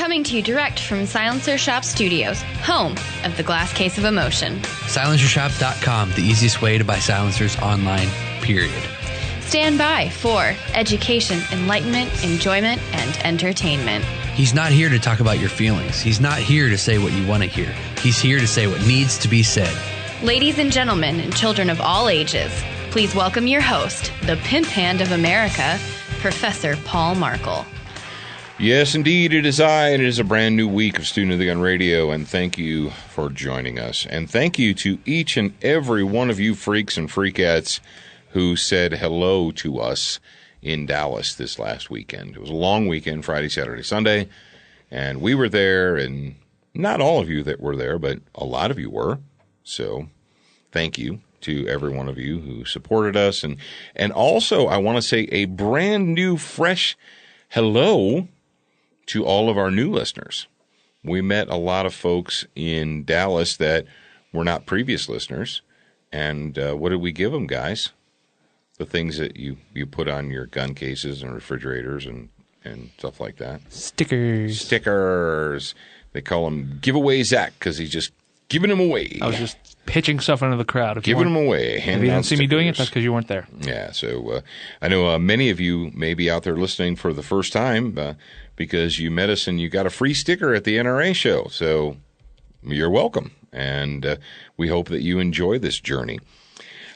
Coming to you direct from Silencer Shop Studios, home of the Glass Case of Emotion. SilencerShop.com, the easiest way to buy silencers online, period. Stand by for education, enlightenment, enjoyment, and entertainment. He's not here to talk about your feelings. He's not here to say what you want to hear. He's here to say what needs to be said. Ladies and gentlemen and children of all ages, please welcome your host, the pimp hand of America, Professor Paul Markle. Yes, indeed, it is I, and it is a brand new week of Student of the Gun Radio, and thank you for joining us. And thank you to each and every one of you freaks and freakettes who said hello to us in Dallas this last weekend. It was a long weekend, Friday, Saturday, Sunday, and we were there, and not all of you that were there, but a lot of you were. So thank you to every one of you who supported us. And also, I want to say a brand new, fresh hello to all of our new listeners. We met a lot of folks in Dallas that were not previous listeners. And what did we give them, guys? The things that you put on your gun cases and refrigerators and stuff like that. Stickers. They call them Giveaway Zach because he's just giving them away. I was just pitching stuff into the crowd. Giving them away. If you didn't see me doing it, that's because you weren't there. Yeah, so I know many of you may be out there listening for the first time because you met us and you got a free sticker at the NRA show. So you're welcome, and we hope that you enjoy this journey.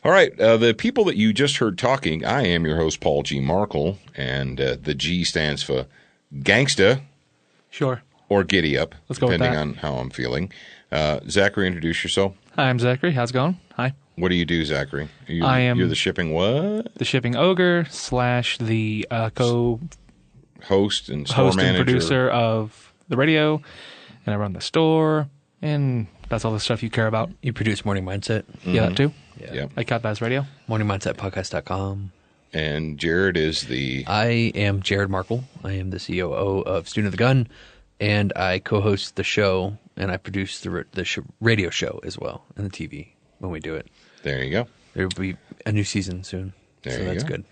All right, the people that you just heard talking, I am your host, Paul G. Markle, and the G stands for Gangsta. Sure. Or Giddy Up, Let's go with depending that. on how I'm feeling. Zachary, introduce yourself. Hi, I'm Zachary. How's it going? Hi. What do you do, Zachary? You're the shipping what? The shipping ogre / the host and store host manager. and producer of the radio, and I run the store, and that's all the stuff you care about. You produce Morning Mindset. Yeah, that too. Yeah. Yep. I cut that as radio. MorningMindsetPodcast.com. And Jared is I am Jared Markle. I am the COO of Student of the Gun, and I co-host the show, and I produce the radio show as well, and the TV when we do it. There you go. There will be a new season soon, There so you that's go. good.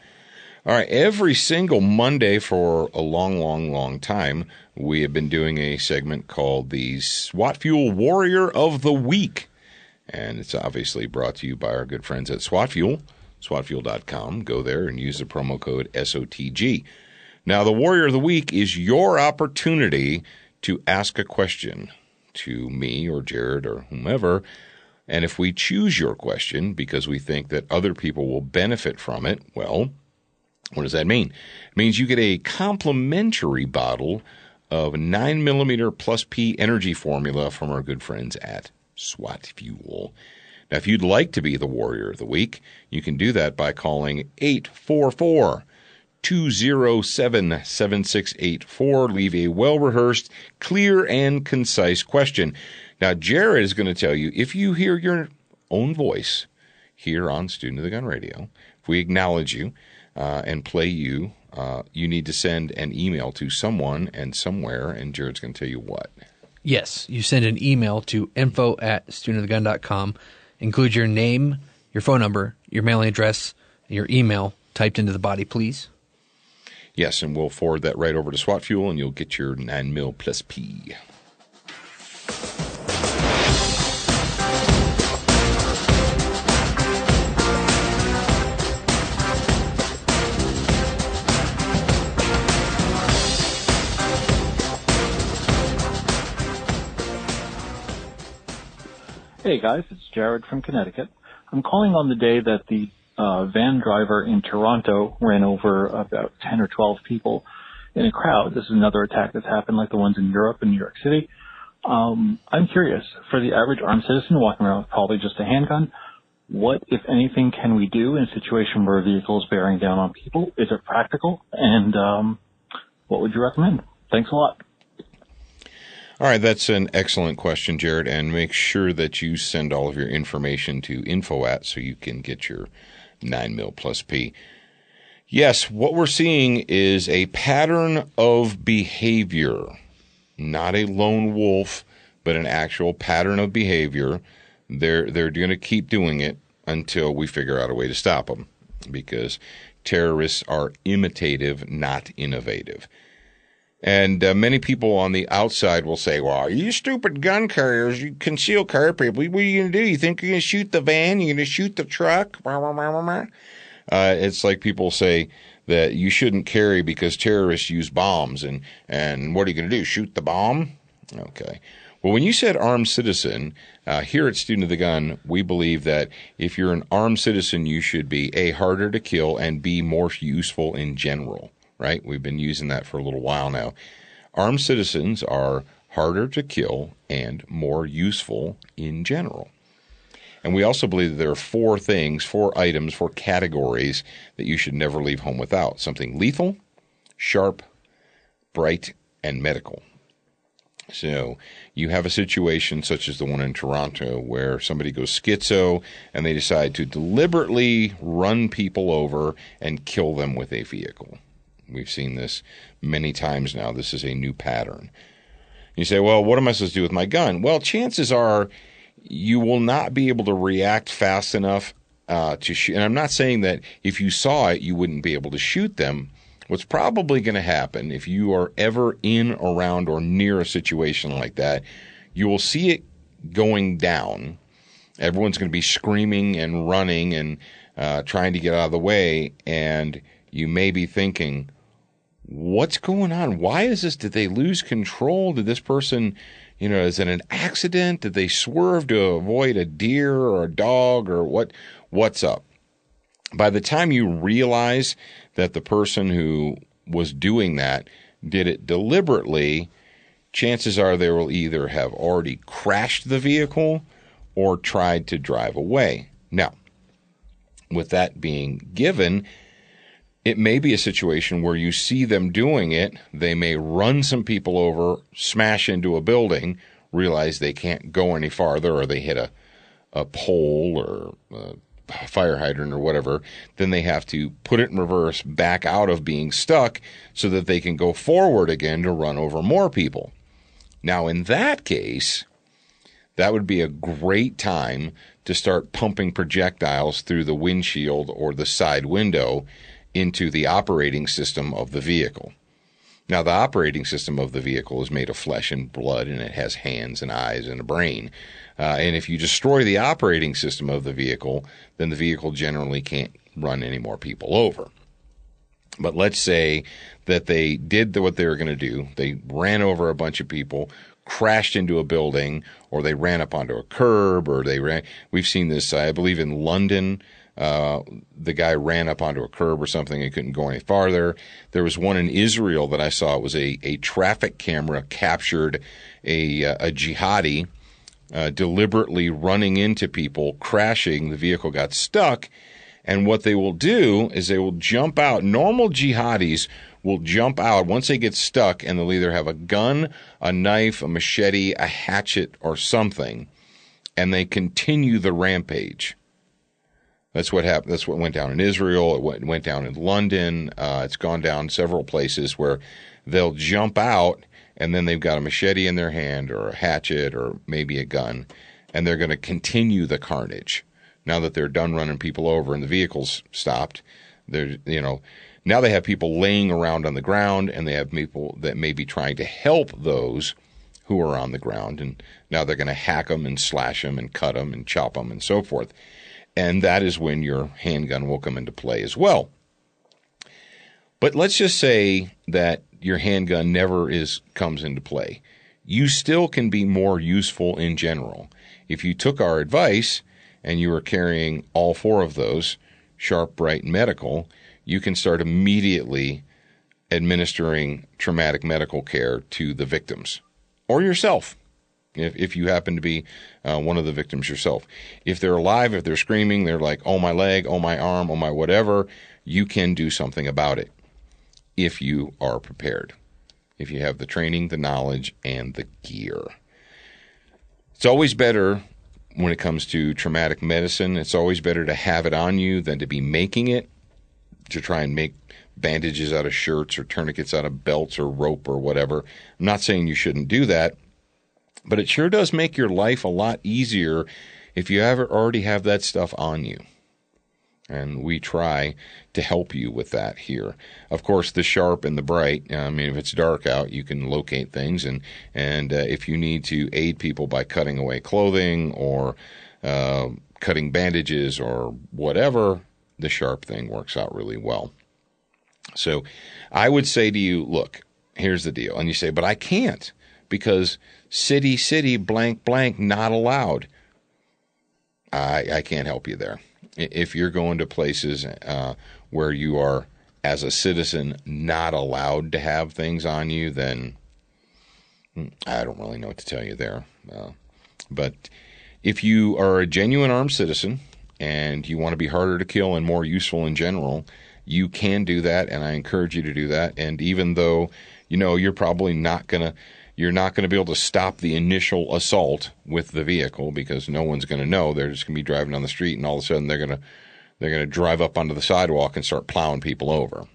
All right, every single Monday for a long time, we have been doing a segment called the SWAT Fuel Warrior of the Week. And it's obviously brought to you by our good friends at SWAT Fuel, SWATfuel.com. Go there and use the promo code SOTG. Now, the Warrior of the Week is your opportunity to ask a question to me or Jared or whomever. And if we choose your question because we think that other people will benefit from it, well, what does that mean? It means you get a complimentary bottle of 9mm plus P energy formula from our good friends at SWAT Fuel. Now, if you'd like to be the Warrior of the Week, you can do that by calling 844-207-7684. Leave a well-rehearsed, clear, and concise question. Now, Jared is going to tell you, if you hear your own voice here on Student of the Gun Radio, if we acknowledge you and play you, you need to send an email to someone and somewhere, and Jared's going to tell you what. Yes, you send an email to info@studentofthegun.com. Include your name, your phone number, your mailing address, and your email typed into the body, please. Yes, and we'll forward that right over to SWAT Fuel, and you'll get your 9mm plus P. Hey guys, it's Jared from Connecticut. I'm calling on the day that the van driver in Toronto ran over about 10 or 12 people in a crowd. This is another attack that's happened like the ones in Europe and New York City. I'm curious, for the average armed citizen walking around with probably just a handgun, what, if anything, can we do in a situation where a vehicle is bearing down on people? Is it practical? And what would you recommend? Thanks a lot. All right, that's an excellent question, Jared, and make sure that you send all of your information to info@ so you can get your 9mm plus P. Yes, what we're seeing is a pattern of behavior, not a lone wolf, but an actual pattern of behavior. They're going to keep doing it until we figure out a way to stop them, because terrorists are imitative, not innovative. And many people on the outside will say, well, you stupid gun carriers, you concealed carry people, what are you going to do? You think you're going to shoot the van? You're going to shoot the truck? It's like people say that you shouldn't carry because terrorists use bombs. And what are you going to do, shoot the bomb? Okay. Well, when you said armed citizen, here at Student of the Gun, we believe that if you're an armed citizen, you should be, A, harder to kill, and B, more useful in general. Right? We've been using that for a little while now. Armed citizens are harder to kill and more useful in general. And we also believe that there are 4 items, 4 categories that you should never leave home without. Something lethal, sharp, bright, and medical. So you have a situation such as the one in Toronto where somebody goes schizo and they decide to deliberately run people over and kill them with a vehicle. We've seen this many times now. This is a new pattern. You say, well, what am I supposed to do with my gun? Well, chances are you will not be able to react fast enough to shoot. And I'm not saying that if you saw it, you wouldn't be able to shoot them. What's probably going to happen if you are ever in, around, or near a situation like that, you will see it going down. Everyone's going to be screaming and running and trying to get out of the way. And you may be thinking, what's going on? Why is this? Did they lose control? Did this person, is it an accident? Did they swerve to avoid a deer or a dog or what's up? By the time you realize that the person who was doing that did it deliberately, chances are they will either have already crashed the vehicle or tried to drive away. Now, with that being given, it may be a situation where you see them doing it. They may run some people over, smash into a building, realize they can't go any farther, or they hit a pole or a fire hydrant or whatever. Then they have to put it in reverse, back out of being stuck so that they can go forward again to run over more people. Now, in that case, that would be a great time to start pumping projectiles through the windshield or the side window into the operating system of the vehicle. Now, the operating system of the vehicle is made of flesh and blood, and it has hands and eyes and a brain. And if you destroy the operating system of the vehicle, then the vehicle generally can't run any more people over. But let's say that they did what they were going to do. They ran over a bunch of people, crashed into a building, or they ran up onto a curb, or we've seen this, I believe, in London. The guy ran up onto a curb or something and couldn't go any farther. There was one in Israel that I saw. It was a traffic camera captured a jihadi deliberately running into people, crashing. The vehicle got stuck. And what they will do is they will jump out. Normal jihadis will jump out once they get stuck, and they'll either have a gun, a knife, a machete, a hatchet, or something, and they continue the rampage. That's what happened. That's what went down in Israel. It went down in London. It's gone down several places where they'll jump out, and then they've got a machete in their hand or a hatchet or maybe a gun, and they're going to continue the carnage. Now that they're done running people over and the vehicle's stopped, now they have people laying around on the ground, and they have people that may be trying to help those who are on the ground, and now they're going to hack them and slash them and cut them and chop them and so forth. And that is when your handgun will come into play as well. But let's just say that your handgun never comes into play. You still can be more useful in general. If you took our advice and you were carrying all 4 of those, sharp, bright, and medical, you can start immediately administering traumatic medical care to the victims or yourself. If you happen to be one of the victims yourself. If they're alive, if they're screaming, they're like, oh, my leg, oh, my arm, oh, my whatever, you can do something about it if you are prepared, if you have the training, the knowledge, and the gear. It's always better when it comes to traumatic medicine. It's always better to have it on you than to be making it, to try and make bandages out of shirts or tourniquets out of belts or rope or whatever. I'm not saying you shouldn't do that. But it sure does make your life a lot easier if you already have that stuff on you. And we try to help you with that here. Of course, the sharp and the bright, I mean, if it's dark out, you can locate things. And if you need to aid people by cutting away clothing or cutting bandages or whatever, the sharp thing works out really well. So I would say to you, look, here's the deal. And you say, but I can't because city, blank, blank, not allowed. I can't help you there. If you're going to places where you are, as a citizen, not allowed to have things on you, then I don't really know what to tell you there. But if you are a genuine armed citizen and you want to be harder to kill and more useful in general, you can do that, and I encourage you to do that. And even though, you're probably not going to be able to stop the initial assault with the vehicle because no one's going to know. They're just going to be driving down the street, and all of a sudden they're going to drive up onto the sidewalk and start plowing people over.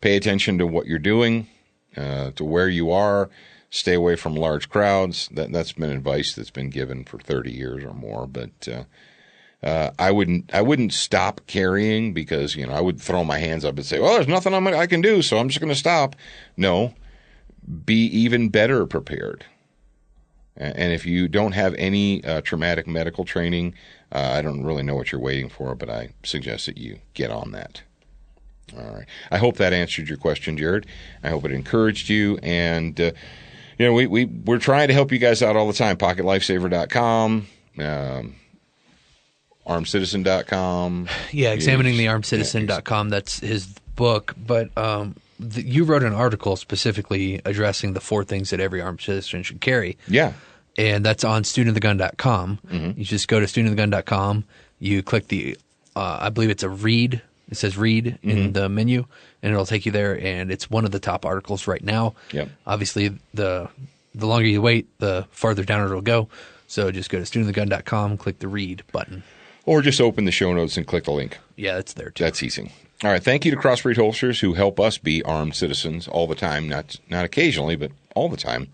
Pay attention to what you're doing, to where you are. Stay away from large crowds. That's been advice that's been given for 30 years or more. But I wouldn't stop carrying because I would throw my hands up and say, well, there's nothing I can do, so I'm just going to stop. No. Be even better prepared. And if you don't have any traumatic medical training, I don't really know what you're waiting for, but I suggest that you get on that. All right. I hope that answered your question, Jared. I hope it encouraged you. And, we're trying to help you guys out all the time. PocketLifesaver.com, ArmedCitizen.com. Yeah, examiningthearmedcitizen.com. That's his book. But you wrote an article specifically addressing the 4 things that every armed citizen should carry. Yeah. And that's on studentofthegun.com. Mm-hmm. You just go to studentofthegun.com. You click the, I believe it's a read. It says read in the menu, and it'll take you there. And it's one of the top articles right now. Yep. Obviously, the longer you wait, the farther down it'll go. So just go to studentofthegun.com, click the read button. Or just open the show notes and click the link. Yeah, that's there too. That's easy. All right. Thank you to Crossbreed holsters who help us be armed citizens all the time, not occasionally, but all the time.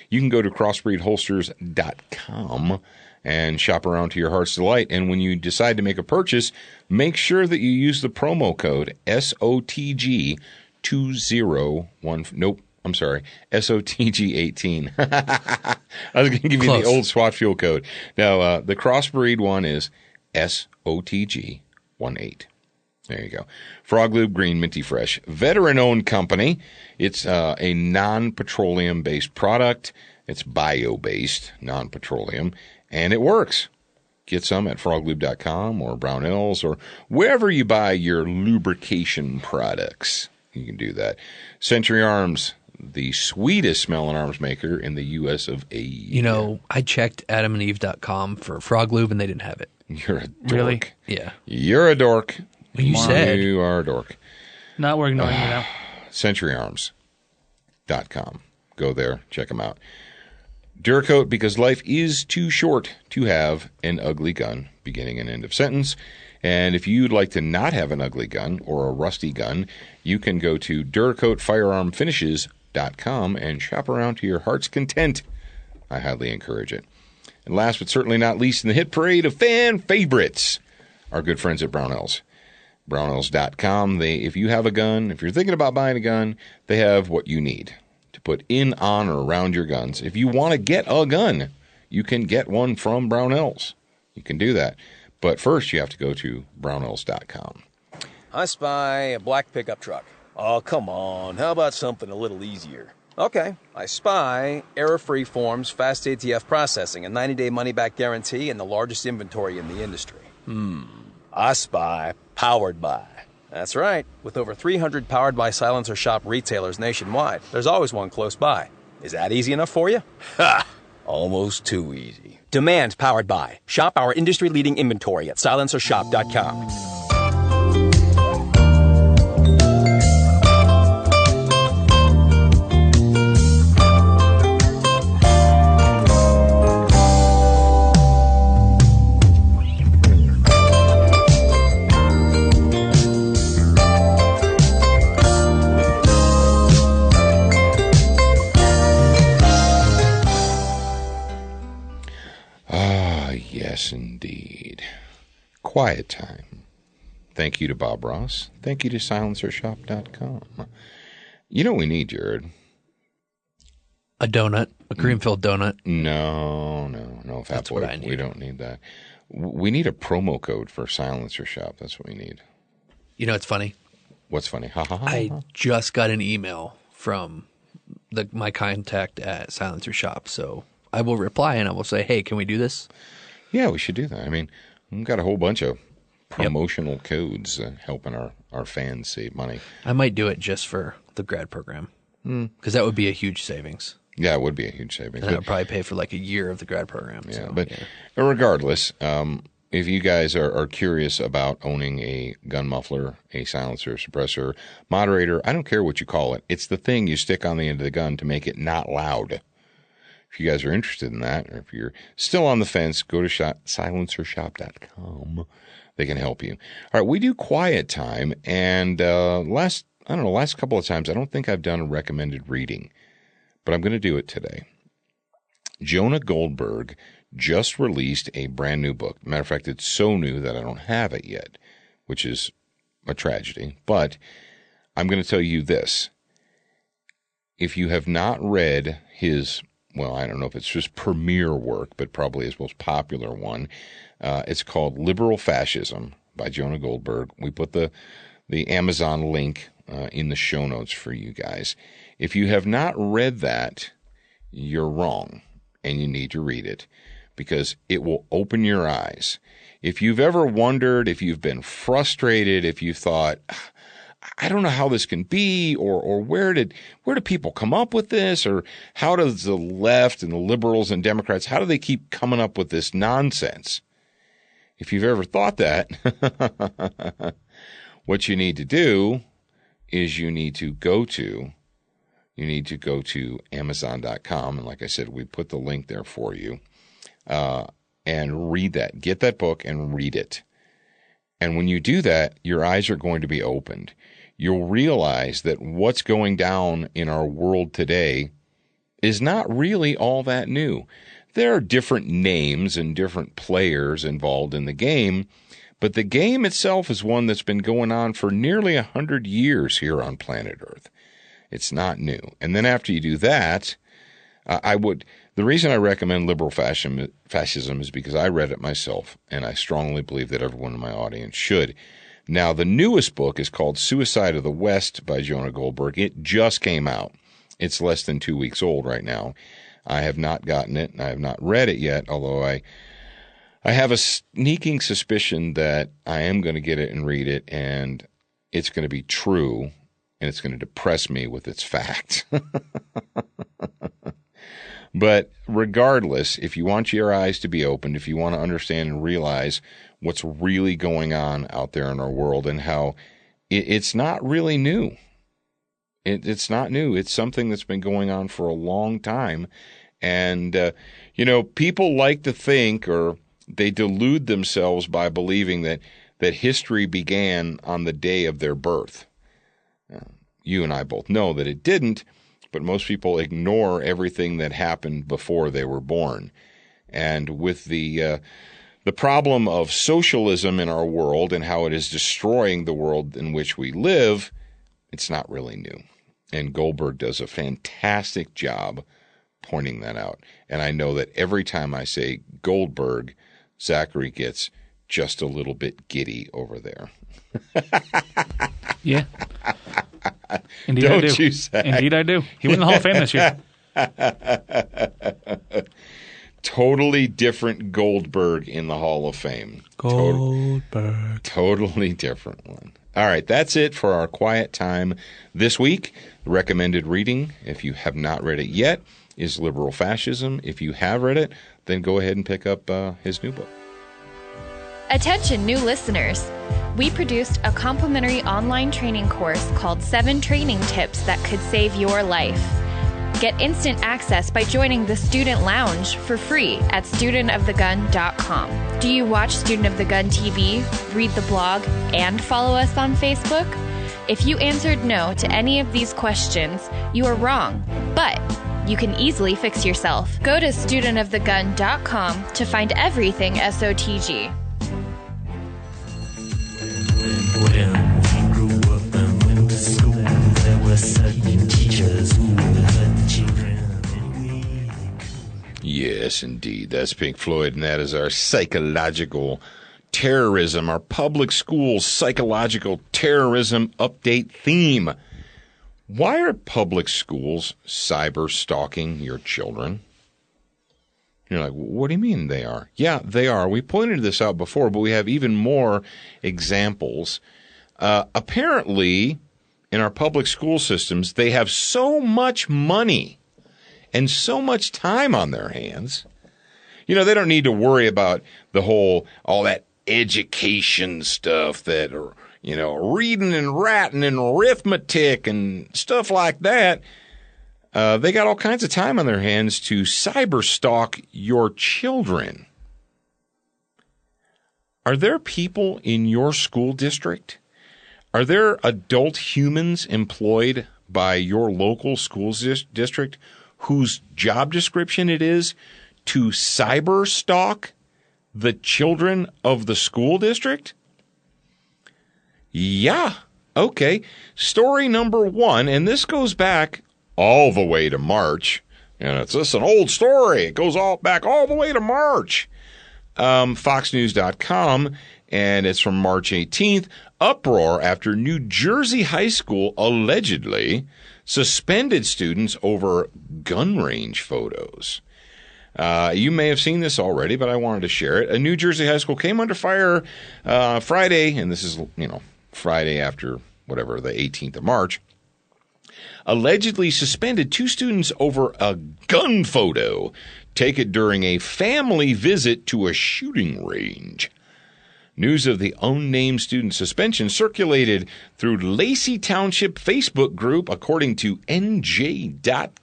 You can go to crossbreedholsters.com and shop around to your heart's delight. And when you decide to make a purchase, make sure that you use the promo code SOTG201. Nope. I'm sorry. SOTG18. I was going to give you the old SWAT Fuel code. Now, the Crossbreed one is SOTG18. There you go. Froglube Green Minty Fresh. Veteran-owned company. It's a non-petroleum-based product. It's bio-based, non-petroleum, and it works. Get some at froglube.com or Brownells or wherever you buy your lubrication products. You can do that. Century Arms, the sweetest smelling arms maker in the U.S. of A. I checked adamandeve.com for Froglube, and they didn't have it. You're a dork. Really? Yeah. You're a dork. Well, you said. You are a dork. Not we're ignoring you now. CenturyArms.com. Go there. Check them out. DuraCoat, because life is too short to have an ugly gun, beginning and end of sentence. And if you'd like to not have an ugly gun or a rusty gun, you can go to DuraCoatFirearmFinishes.com and shop around to your heart's content. I highly encourage it. And last but certainly not least in the hit parade of fan favorites, our good friends at Brownells. Brownells.com. If you have a gun, if you're thinking about buying a gun, they have what you need to put in, on, or around your guns. If you want to get a gun, you can get one from Brownells. You can do that. But first, you have to go to Brownells.com. I spy a black pickup truck. Oh, come on. How about something a little easier? Okay. I spy error-free forms, fast ATF processing, a 90-day money-back guarantee, and the largest inventory in the industry. I spy Powered By. That's right. With over 300 Powered By Silencer Shop retailers nationwide, there's always one close by. Is that easy enough for you? Ha! Almost too easy. Demand Powered By. Shop our industry-leading inventory at silencershop.com. Yes, indeed. quiet time. Thank you to Bob Ross. Thank you to silencershop.com. You know what we need, Jared? A donut, a cream-filled donut. No, Fat That's Boy. what I need. We don't need that. We need a promo code for Silencer Shop. That's what we need. You know, it's funny. What's funny? Ha ha ha. I just got an email from my contact at Silencer Shop, so I will reply and I will say, hey, can we do this? Yeah, we should do that. I mean, we've got a whole bunch of promotional codes helping our fans save money. I might do it just for the grad program because that would be a huge savings. Yeah, it would be a huge savings. And I would probably pay for like a year of the grad program. Yeah, so, but regardless, if you guys are curious about owning a gun muffler, a silencer, suppressor, moderator, I don't care what you call it. It's the thing you stick on the end of the gun to make it not loud. If you guys are interested in that, or if you're still on the fence, go to silencershop.com. They can help you. All right, we do quiet time, and last couple of times, I don't think I've done a recommended reading, but I'm going to do it today. Jonah Goldberg just released a brand new book. Matter of fact, it's so new that I don't have it yet, which is a tragedy. But I'm going to tell you this. If you have not read his, well, I don't know if it's just premiere work, but probably his most popular one, it's called Liberal Fascism by Jonah Goldberg. We put the Amazon link in the show notes for you guys. If you have not read that, you're wrong, and you need to read it because it will open your eyes. If you've ever wondered, if you've been frustrated, if you thought, I don't know how this can be, or where do people come up with this, or how does the left and the liberals and Democrats, how do they keep coming up with this nonsense? If you've ever thought that, what you need to do is you need to go to Amazon.com, and like I said, we put the link there for you, and read that. Get that book and read it. And when you do that, your eyes are going to be opened. You'll realize that what's going down in our world today is not really all that new. There are different names and different players involved in the game, but the game itself is one that's been going on for nearly 100 years here on planet Earth. It's not new. And then after you do that, the reason I recommend Liberal Fascism is because I read it myself, and I strongly believe that everyone in my audience should. Now, the newest book is called Suicide of the West by Jonah Goldberg. It just came out. It's less than 2 weeks old right now. I have not gotten it, and I have not read it yet, although I have a sneaking suspicion that I am going to get it and read it, and it's going to be true, and it's going to depress me with its facts. But regardless, if you want your eyes to be opened, if you want to understand and realize what's really going on out there in our world and how it's not really new. It's not new. It's something that's been going on for a long time. And, people like to think, or they delude themselves by believing that history began on the day of their birth. You and I both know that it didn't. But most people ignore everything that happened before they were born. And with the problem of socialism in our world and how it is destroying the world in which we live, it's not really new. And Goldberg does a fantastic job pointing that out. And I know that every time I say Goldberg, Zachary gets just a little bit giddy over there. Yeah. Indeed, Don't I do. you, Zach? Indeed, I do. He won the Hall of Fame this year. Totally different Goldberg in the Hall of Fame. Goldberg. Totally different one. All right, that's it for our quiet time this week. The recommended reading, if you have not read it yet, is Liberal Fascism. If you have read it, then go ahead and pick up his new book. Attention, new listeners. We produced a complimentary online training course called 7 Training Tips That Could Save Your Life. Get instant access by joining the Student Lounge for free at studentofthegun.com. Do you watch Student of the Gun TV, read the blog, and follow us on Facebook? If you answered no to any of these questions, you are wrong, but you can easily fix yourself. Go to studentofthegun.com to find everything SOTG. When we grew up and went to school, there were certain teachers who hurt the children any way they could. Yes, indeed. That's Pink Floyd, and that is our psychological terrorism, our public school psychological terrorism update theme. Why are public schools cyber stalking your children? You're like, what do you mean they are? Yeah, they are. We pointed this out before, but we have even more examples. Apparently, in our public school systems, they have so much money and so much time on their hands. You know, they don't need to worry about all that education stuff that are, you know, reading and writing and arithmetic and stuff like that. They got all kinds of time on their hands to cyber stalk your children. Are there people in your school district? Are there adult humans employed by your local school district whose job description it is to cyber stalk the children of the school district? Yeah. Okay. Story number 1, and this goes back all the way to March. And it's just an old story. It goes back all the way to March. FoxNews.com, and it's from March 18th. Uproar after New Jersey high school allegedly suspended students over gun range photos. You may have seen this already, but I wanted to share it. A New Jersey high school came under fire Friday, and this is, Friday after whatever, the 18th of March. Allegedly suspended 2 students over a gun photo taken during a family visit to a shooting range. News of the unnamed student suspension circulated through Lacey Township Facebook group, according to NJ.com.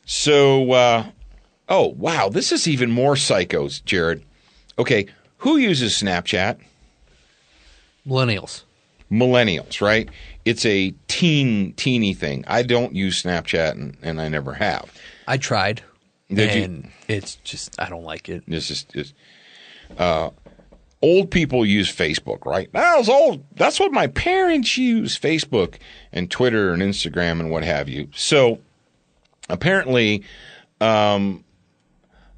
So, oh, wow, this is even more psychos, Jared. Okay, who uses Snapchat? Millennials, right? It's a teeny thing. I don't use Snapchat, and I never have. I tried, it's just, I don't like it. Old people use Facebook, right? That's old. That's what my parents use, Facebook and Twitter and Instagram and what have you. So apparently, Amanda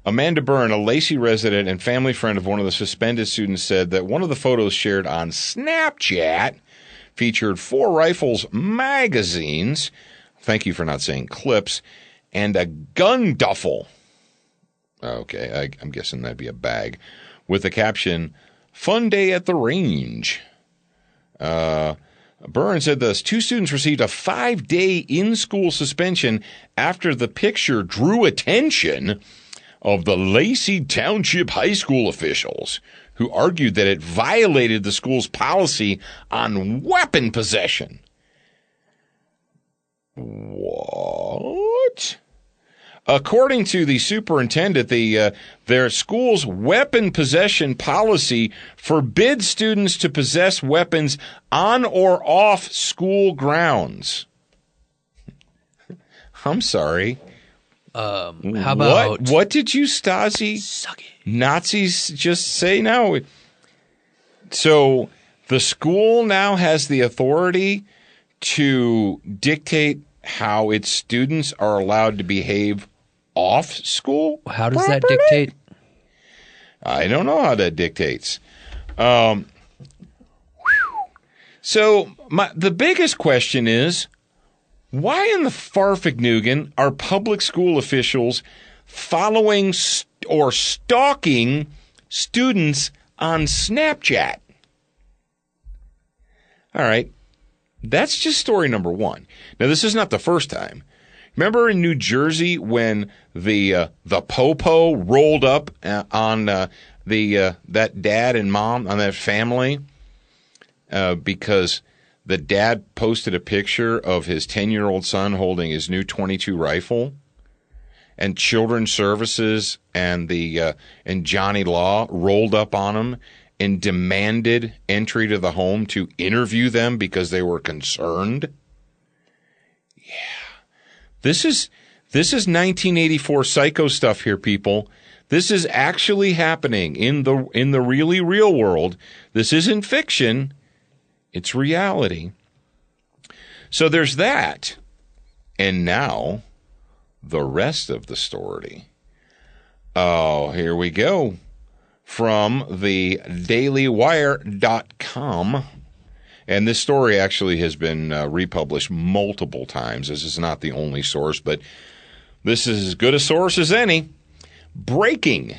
Buron, a Lacey resident and family friend of one of the suspended students, said that one of the photos shared on Snapchat featured 4 rifles, magazines, thank you for not saying clips, and a gun duffel. Okay, I'm guessing that'd be a bag, with the caption, "Fun day at the range." Buron said thus 2 students received a 5-day in-school suspension after the picture drew attention of the Lacey Township High School officials, who argued that it violated the school's policy on weapon possession. What? According to the superintendent, their school's weapon possession policy forbids students to possess weapons on or off school grounds. I'm sorry. How about... What did you, Stasi? Suck it. Nazis just say now? So the school now has the authority to dictate how its students are allowed to behave off school? How does that dictate? I don't know how that dictates. So the biggest question is, why in the Farfignugan are public school officials following or stalking students on Snapchat? All right. That's just story number 1. Now, this is not the first time. Remember in New Jersey when the popo rolled up on that dad and mom, on that family, because the dad posted a picture of his 10-year-old son holding his new .22 rifle, and Children's Services and Johnny Law rolled up on him and demanded entry to the home to interview them because they were concerned. Yeah. This is 1984 psycho stuff here, people. This is actually happening in the really real world. This isn't fiction. It's reality. So there's that. And now the rest of the story. Oh, here we go. From the dailywire.com. And this story actually has been republished multiple times. This is not the only source, but this is as good a source as any. Breaking.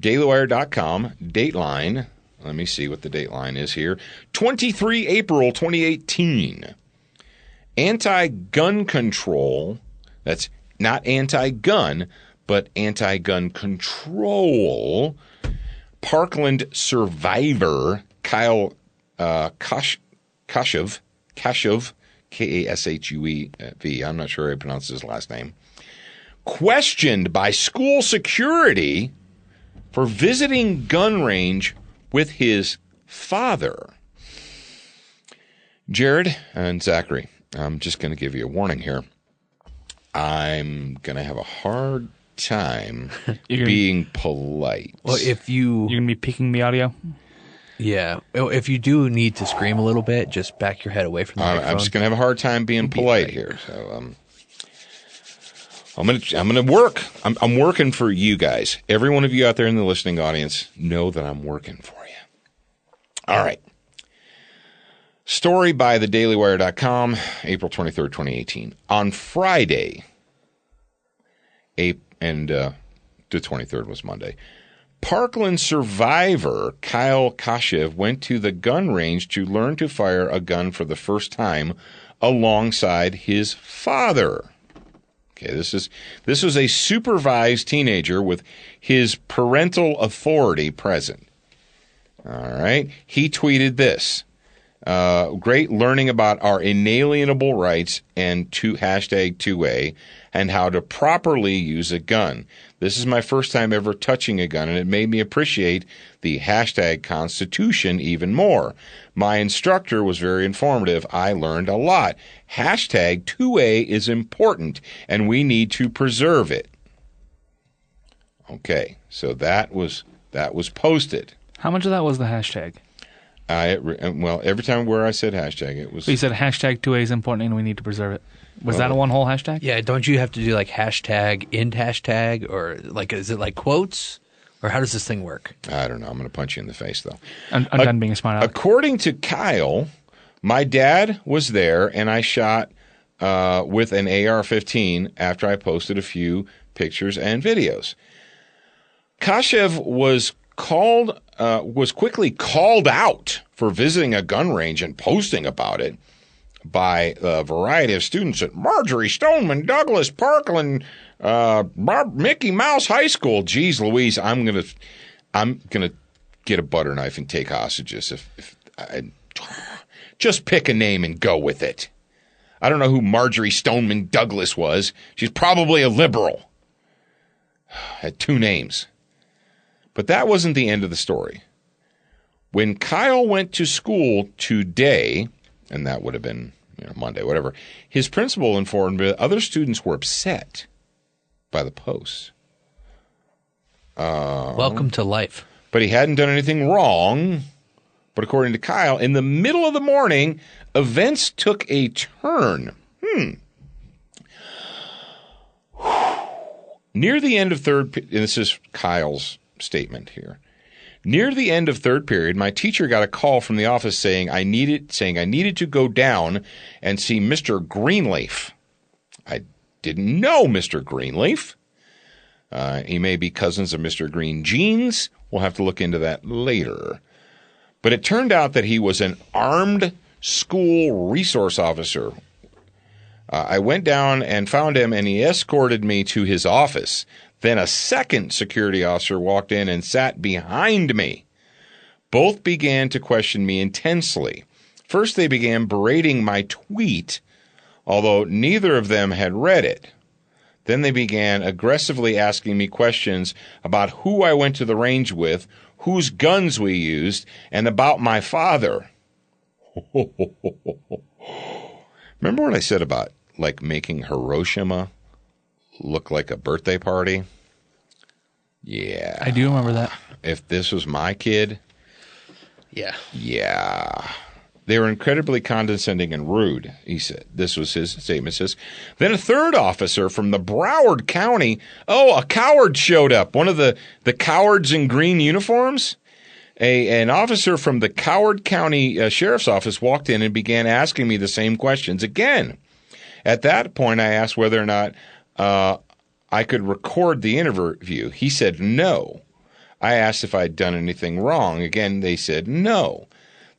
dailywire.com. Dateline. Let me see what the dateline is here. 23 April 2018. Anti-gun control. That's not anti-gun, but anti-gun control. Parkland survivor Kyle Kashuv, Kashuv, I'm not sure how I pronounce his last name, questioned by school security for visiting gun range with his father. Jared and Zachary, I'm just going to give you a warning here. I'm going to have a hard time being polite. Well, if you're going to be peeking the audio? Yeah. If you do need to scream a little bit, just back your head away from the microphone. I'm just going to have a hard time being polite here. So I'm going to work. I'm working for you guys. Every one of you out there in the listening audience, know that I'm working for you. All right. Story by thedailywire.com, April 23rd, 2018. On Friday, and the 23rd was Monday, Parkland survivor Kyle Kashev went to the gun range to learn to fire a gun for the first time alongside his father. Okay, this was a supervised teenager with his parental authority present. All right. He tweeted this. Great learning about our inalienable rights and hashtag 2A and how to properly use a gun. This is my first time ever touching a gun, and it made me appreciate the hashtag Constitution even more. My instructor was very informative. I learned a lot. Hashtag 2A is important, and we need to preserve it. Okay, so that was posted. How much of that was the hashtag? Well, every time where I said hashtag, it was... But you said hashtag 2A is important and we need to preserve it. Was that a one whole hashtag? Yeah, don't you have to do like hashtag, end hashtag, or like, is it like quotes? Or how does this thing work? I don't know. I'm going to punch you in the face, though. I'm done being a smart aleck. According to Kyle, my dad was there and I shot with an AR-15 after I posted a few pictures and videos. Kashev was quickly called out for visiting a gun range and posting about it by a variety of students at Marjorie Stoneman Douglas Parkland Mickey Mouse High School. Geez Louise, I'm gonna get a butter knife and take hostages if I just pick a name and go with it. I don't know who Marjorie Stoneman Douglas was. She's probably a liberal. Had two names. But that wasn't the end of the story. When Kyle went to school today, and that would have been Monday, whatever, his principal informed me that other students were upset by the posts. Welcome to life. But he hadn't done anything wrong. But according to Kyle, in the middle of the morning, events took a turn. Near the end of third, and this is Kyle's statement here. Near the end of third period, my teacher got a call from the office saying I needed to go down and see Mr. Greenleaf. I didn't know Mr. Greenleaf. He may be cousins of Mr. Green Jeans. We'll have to look into that later. But it turned out that he was an armed school resource officer. I went down and found him, and he escorted me to his office. Then a second security officer walked in and sat behind me. Both began to question me intensely. First, they began berating my tweet, although neither of them had read it. Then they began aggressively asking me questions about who I went to the range with, whose guns we used, and about my father. Remember what I said about, like, making Hiroshima look like a birthday party? Yeah. I do remember that. If this was my kid, Yeah. yeah. They were incredibly condescending and rude, he said. This was his statement. It says, then a third officer from the Broward County, a coward showed up. One of the cowards in green uniforms. An officer from the Coward County Sheriff's Office walked in and began asking me the same questions again. At that point, I asked whether or not I could record the interview. He said no. I asked if I had done anything wrong. Again, they said no.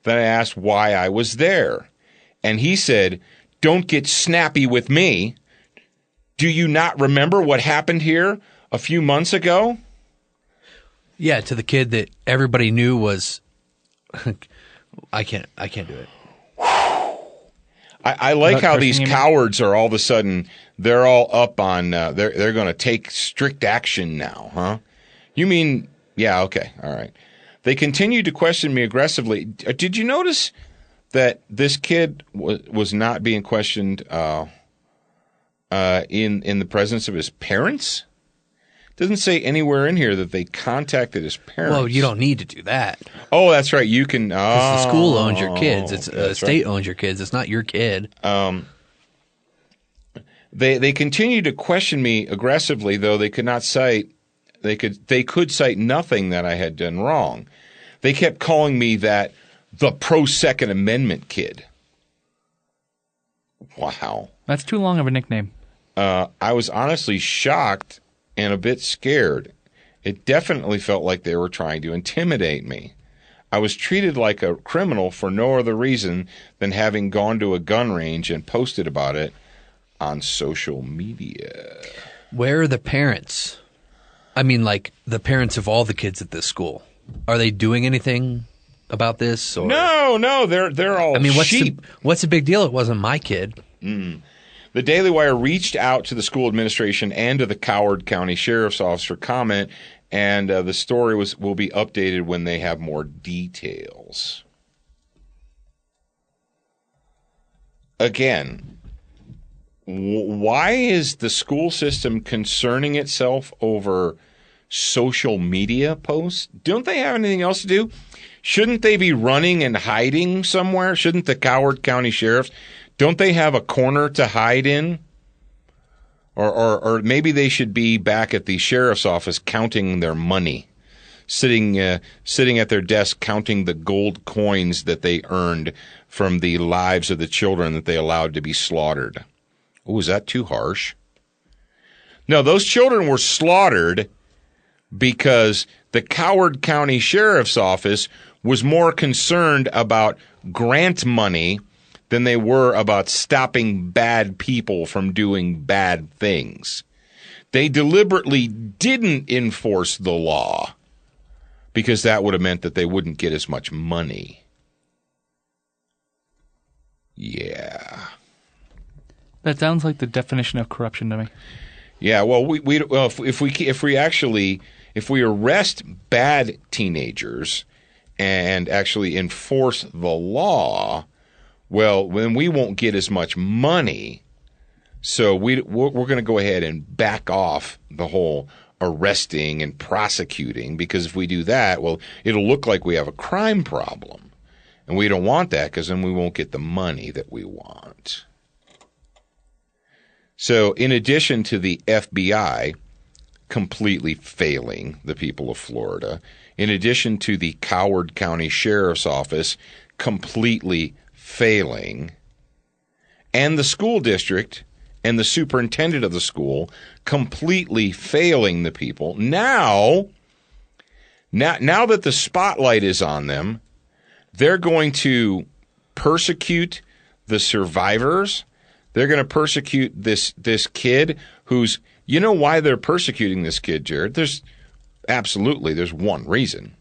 Then I asked why I was there. And he said, don't get snappy with me. Do you not remember what happened here a few months ago? Yeah, to the kid that everybody knew was I can't do it. I like Not how cursing these him? cowards are all of a sudden, they're all up on, they're going to take strict action now, huh? You mean, yeah, okay, all right. They continued to question me aggressively. Did you notice that this kid was not being questioned in the presence of his parents? Doesn't say anywhere in here that they contacted his parents. Well, you don't need to do that. Oh, that's right. You can. The school owns your kids. It's the that's state right. owns your kids. It's not your kid. They continued to question me aggressively, though they could not cite. They could cite nothing that I had done wrong. They kept calling me the pro Second Amendment kid. Wow. That's too long of a nickname. I was honestly shocked and a bit scared. It definitely felt like they were trying to intimidate me. I was treated like a criminal for no other reason than having gone to a gun range and posted about it on social media. Where are the parents? I mean, like the parents of all the kids at this school. Are they doing anything about this? Or? No, they're all. I mean, sheep. what's the big deal? It wasn't my kid. The Daily Wire reached out to the school administration and to the Coward County Sheriff's Office for comment, and the story will be updated when they have more details. Again, why is the school system concerning itself over social media posts? Don't they have anything else to do? Shouldn't they be running and hiding somewhere? Shouldn't the Coward County Sheriffs? Don't they have a corner to hide in? Or maybe they should be back at the sheriff's office counting their money, sitting at their desk counting the gold coins that they earned from the lives of the children that they allowed to be slaughtered. Oh, is that too harsh? No, those children were slaughtered because the Coward County Sheriff's Office was more concerned about grant money than they were about stopping bad people from doing bad things. They deliberately didn't enforce the law because that would have meant that they wouldn't get as much money. Yeah. That sounds like the definition of corruption to me. Yeah, well, if we arrest bad teenagers and actually enforce the law, well, then we won't get as much money. So we're going to go ahead and back off the whole arresting and prosecuting, because if we do that, well, it'll look like we have a crime problem. And we don't want that, because then we won't get the money that we want. So in addition to the FBI completely failing the people of Florida, in addition to the Coward County Sheriff's Office completely failing, and the school district and the superintendent of the school completely failing the people, now that the spotlight is on them, they're going to persecute the survivors. They're going to persecute this kid who's, you know why they're persecuting this kid, Jared? There's one reason.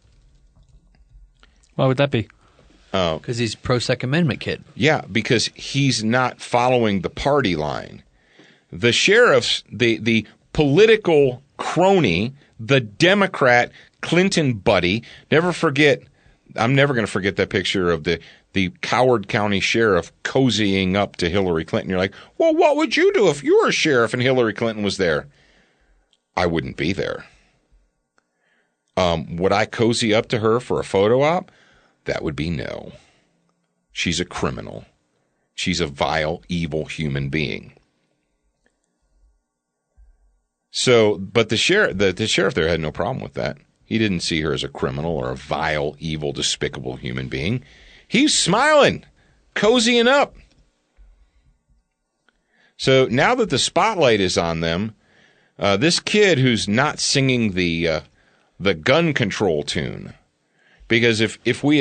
Why would that be? Because he's pro Second Amendment kid. Yeah, because he's not following the party line. The sheriffs, the political crony, the Democrat Clinton buddy, I'm never going to forget that picture of the Coward County sheriff cozying up to Hillary Clinton. You're like, well, what would you do if you were a sheriff and Hillary Clinton was there? I wouldn't be there. Would I cozy up to her for a photo op? That would be no. She's a criminal. She's a vile, evil human being. So, but the sheriff there had no problem with that. He didn't see her as a criminal or a vile, evil, despicable human being. He's smiling, cozying up. So now that the spotlight is on them, this kid who's not singing the gun control tune, because if we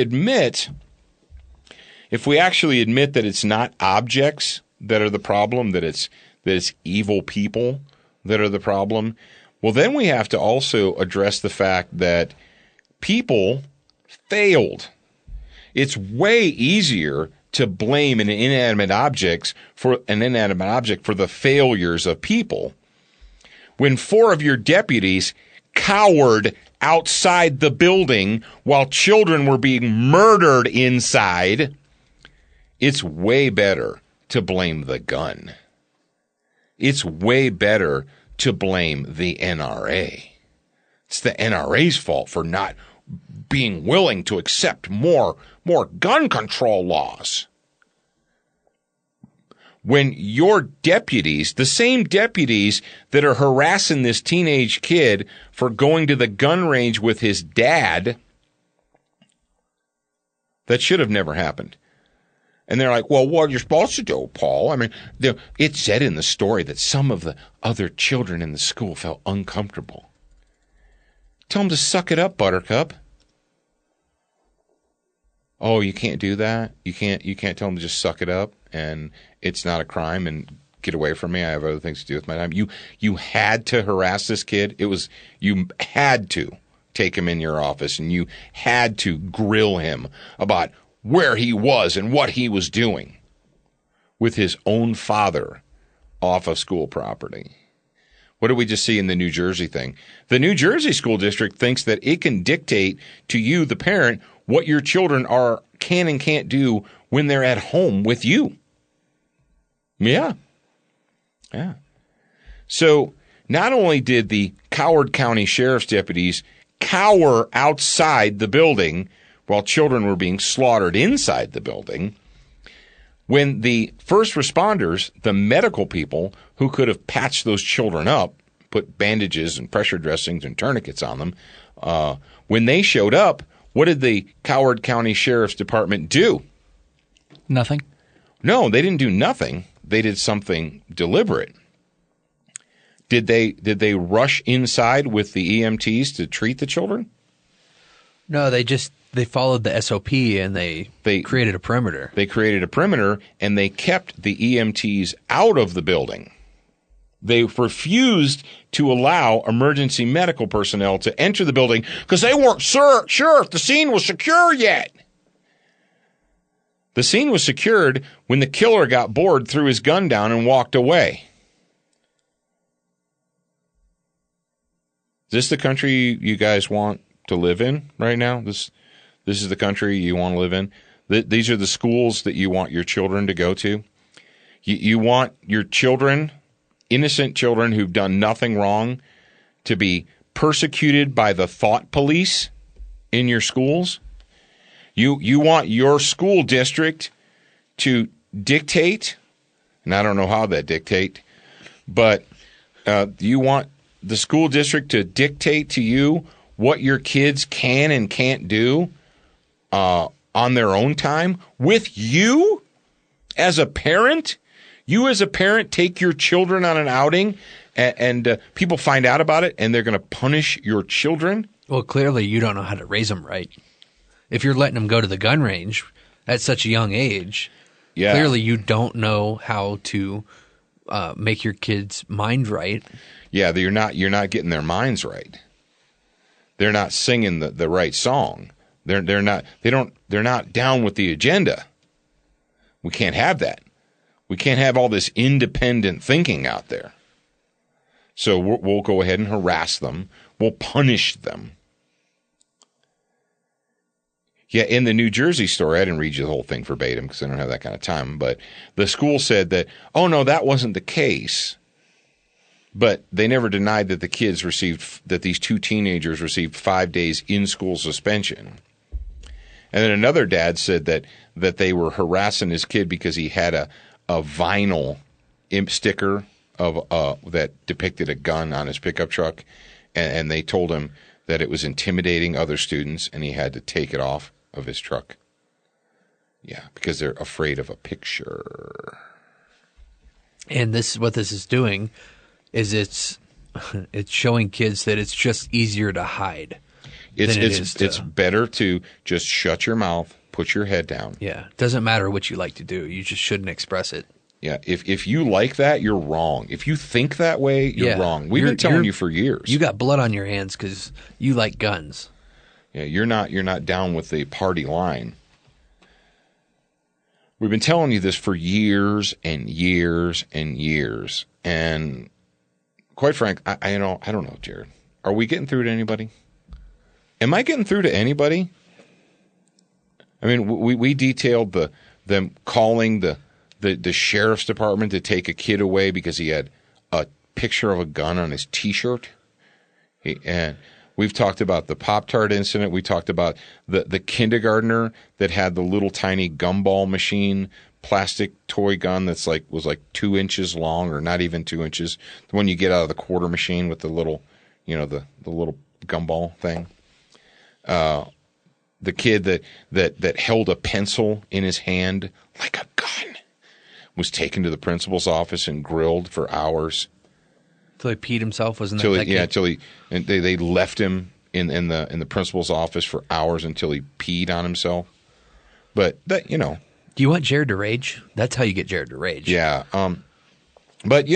actually admit that it's not objects that are the problem, that it's evil people that are the problem, well, then we have to also address the fact that people failed. It's way easier to blame an inanimate object for the failures of people when 4 of your deputies cowered outside the building while children were being murdered inside. It's way better to blame the gun. It's way better to blame the NRA. It's the NRA's fault for not being willing to accept more gun control laws. When your deputies, the same deputies that are harassing this teenage kid for going to the gun range with his dad, that should have never happened. And they're like, well, what are you supposed to do, Paul? I mean, it said in the story that some of the other children in the school felt uncomfortable. Tell them to suck it up, Buttercup. Oh, you can't do that? You can't tell them to just suck it up and it's not a crime and get away from me. I have other things to do with my time. You had to harass this kid. You had to take him in your office and you had to grill him about where he was and what he was doing with his own father off of school property. What did we just see in the New Jersey thing? The New Jersey school district thinks that it can dictate to you, the parent, what your children can and can't do when they're at home with you. Yeah. So not only did the Coward County Sheriff's deputies cower outside the building while children were being slaughtered inside the building, when the first responders, the medical people who could have patched those children up, put bandages and pressure dressings and tourniquets on them, when they showed up, what did the Coward County Sheriff's Department do? Nothing. No, they didn't do nothing. They did something deliberate. Did they rush inside with the EMTs to treat the children? No, they followed the SOP and they created a perimeter. They created a perimeter and they kept the EMTs out of the building. They refused to allow emergency medical personnel to enter the building because they weren't sure if the scene was secure yet. The scene was secured when the killer got bored, threw his gun down, and walked away. Is this the country you guys want to live in right now? This is the country you want to live in? These are the schools that you want your children to go to? You want your children, innocent children who've done nothing wrong, to be persecuted by the thought police in your schools? You want your school district to dictate, and I don't know how they dictate, but you want the school district to dictate to you what your kids can and can't do on their own time with you as a parent? You as a parent take your children on an outing and people find out about it and they're going to punish your children? Well, clearly you don't know how to raise them right. If you're letting them go to the gun range at such a young age, clearly you don't know how to make your kids' mind right. Yeah, you're not getting their minds right. They're not singing the right song. They're not down with the agenda. We can't have that. We can't have all this independent thinking out there. So we'll go ahead and harass them. We'll punish them. Yeah, in the New Jersey story, I didn't read you the whole thing verbatim because I don't have that kind of time, but the school said that, oh, no, that wasn't the case. But they never denied that these two teenagers received 5 days in-school suspension. And then another dad said that they were harassing his kid because he had a vinyl sticker of that depicted a gun on his pickup truck, and they told him that it was intimidating other students, and he had to take it off of his truck. Yeah, because they're afraid of a picture. And what this is doing is it's showing kids that it's just easier to hide. It's better to just shut your mouth, put your head down. Yeah, it doesn't matter what you like to do. You just shouldn't express it. Yeah, if you like that, you're wrong. If you think that way, you're wrong. We've been telling you for years. You got blood on your hands because you like guns. Yeah, you're not down with the party line. We've been telling you this for years and years and years. And quite frank, I don't know, Jared. Are we getting through to anybody? Am I getting through to anybody? I mean, we detailed them calling the sheriff's department to take a kid away because he had a picture of a gun on his T-shirt. And we've talked about the Pop-Tart incident. We talked about the kindergartner that had the little tiny gumball machine, plastic toy gun was like 2 inches long, or not even 2 inches. The one you get out of the quarter machine with the little, the little gumball thing. The kid that held a pencil in his hand like a gun was taken to the principal's office and grilled for hours. Until he peed himself, wasn't that kid? Yeah, they left him in the principal's office for hours until he peed on himself. But that, Do you want Jared to rage? That's how you get Jared to rage. Yeah. But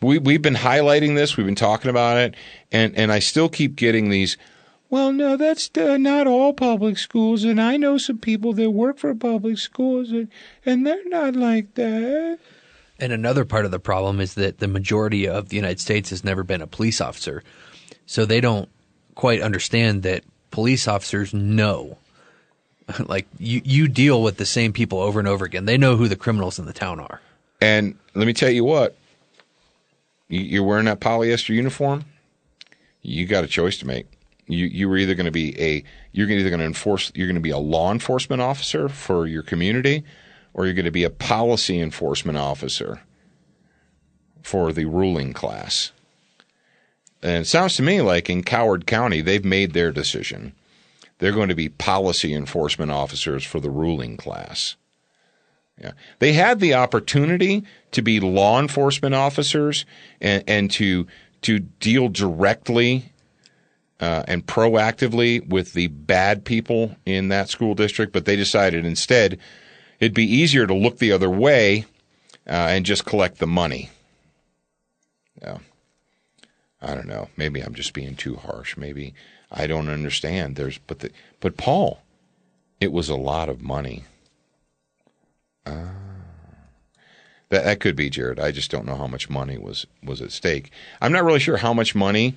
we've been highlighting this. We've been talking about it, and I still keep getting these. Well, no, that's not all public schools, and I know some people that work for public schools, and they're not like that. And another part of the problem is that the majority of the United States has never been a police officer, so they don't quite understand that police officers know. Like, you deal with the same people over and over again. They know who the criminals in the town are. And let me tell you what, you're wearing that polyester uniform, you got a choice to make. You're either going to be a law enforcement officer for your community, or you're going to be a policy enforcement officer for the ruling class. And it sounds to me like in Coward County, they've made their decision. They're going to be policy enforcement officers for the ruling class. Yeah. They had the opportunity to be law enforcement officers and to deal directly and proactively with the bad people in that school district, but they decided instead it'd be easier to look the other way and just collect the money. Yeah. I don't know. Maybe I'm just being too harsh. Maybe I don't understand. But Paul, it was a lot of money. That could be, Jared. I just don't know how much money was at stake. I'm not really sure how much money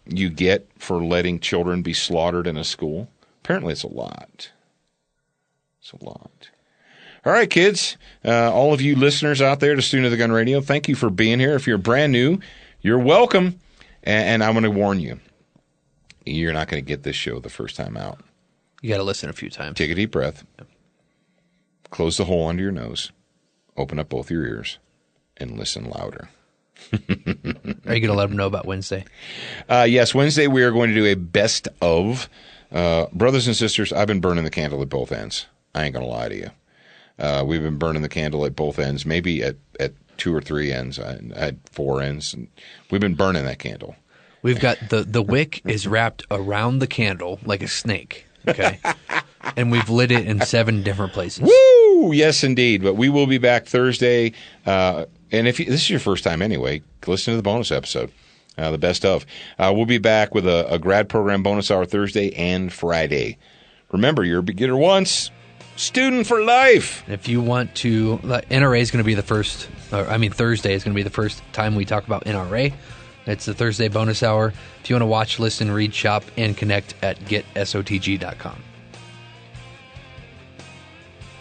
you get for letting children be slaughtered in a school. Apparently it's a lot. It's a lot. All right, kids. All of you listeners out there to Student of the Gun Radio, thank you for being here. If you're brand new, you're welcome. And I'm going to warn you, you're not going to get this show the first time out. You got to listen a few times. Take a deep breath. Close the hole under your nose. Open up both your ears and listen louder. Are you going to let them know about Wednesday? Yes, Wednesday we are going to do a best of. Brothers and sisters, I've been burning the candle at both ends. I ain't going to lie to you. We've been burning the candle at both ends, maybe at 2 or 3 ends. I had 4 ends. And we've been burning that candle. We've got the wick is wrapped around the candle like a snake, okay? And we've lit it in 7 different places. Woo! Yes, indeed. But we will be back Thursday. And if this is your first time anyway, listen to the bonus episode, the best of. We'll be back with a grad program bonus hour Thursday and Friday. Remember, you're a beginner once, student for life. If you want to, NRA is going to be Thursday is going to be the first time we talk about NRA. It's the Thursday bonus hour. If you want to watch, listen, read, shop, and connect at getsotg.com.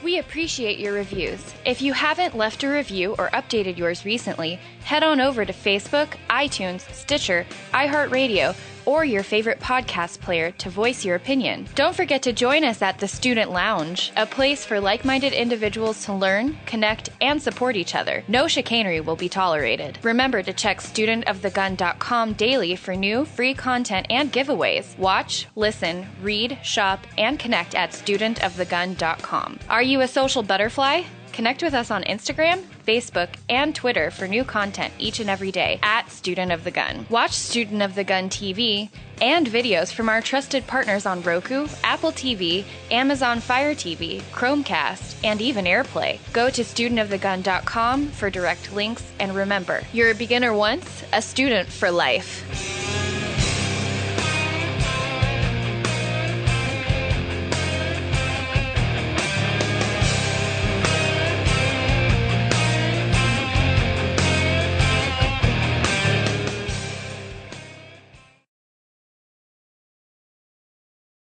We appreciate your reviews. If you haven't left a review or updated yours recently, head on over to Facebook, iTunes, Stitcher, iHeartRadio, or your favorite podcast player to voice your opinion. Don't forget to join us at the Student Lounge, a place for like-minded individuals to learn, connect, and support each other. No chicanery will be tolerated. Remember to check studentofthegun.com daily for new, free content and giveaways. Watch, listen, read, shop, and connect at studentofthegun.com. Are you a social butterfly? Connect with us on Instagram, Facebook, and Twitter for new content each and every day at Student of the Gun. Watch Student of the Gun TV and videos from our trusted partners on Roku, Apple TV, Amazon Fire TV, Chromecast, and even AirPlay. Go to studentofthegun.com for direct links, and remember, you're a beginner once, a student for life.